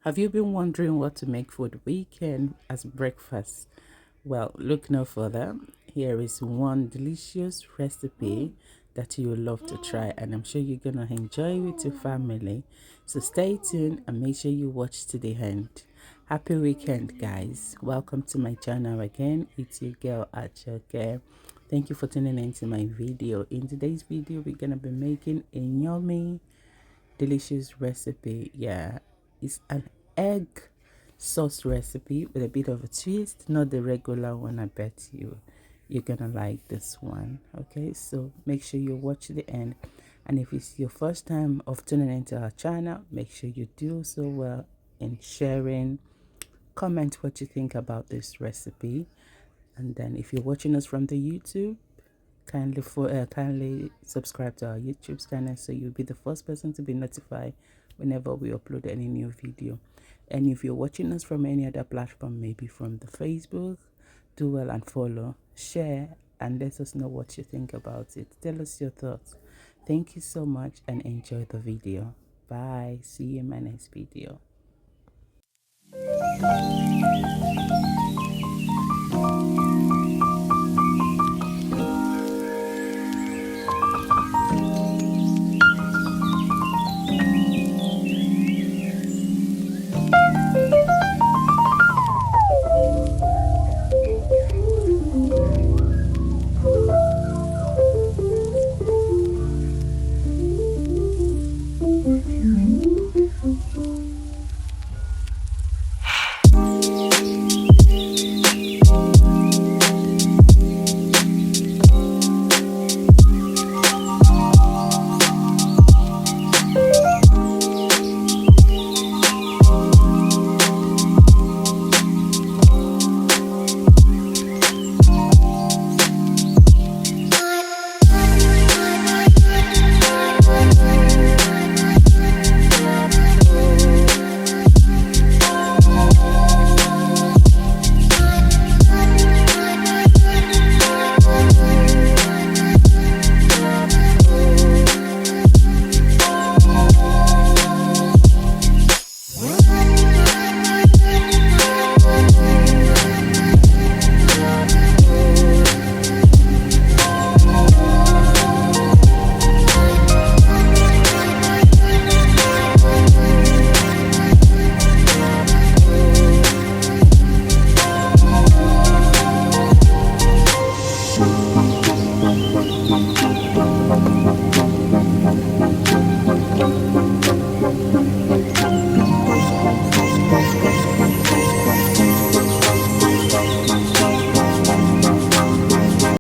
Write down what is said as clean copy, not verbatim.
Have you been wondering what to make for the weekend as breakfast? Well, look no further. Here is one delicious recipe that you will love to try, and I'm sure you're gonna enjoy with your family. So stay tuned and make sure you watch to the end. Happy weekend, guys. Welcome to my channel again. It's your girl Achoke. Thank you for tuning into my video. In today's video, we're gonna be making a yummy delicious recipe. Yeah, it's an egg sauce recipe with a bit of a twist, not the regular one. I bet you're gonna like this one. Okay, so make sure you watch the end, and if it's your first time of tuning into our channel, make sure you do so well in sharing. Comment what you think about this recipe, and then if you're watching us from the YouTube, kindly subscribe to our YouTube channel so you'll be the first person to be notified whenever we upload any new video. And if you're watching us from any other platform, maybe from the Facebook, do well and follow, share, and let us know what you think about it. Tell us your thoughts. Thank you so much and enjoy the video. Bye. See you in my next video.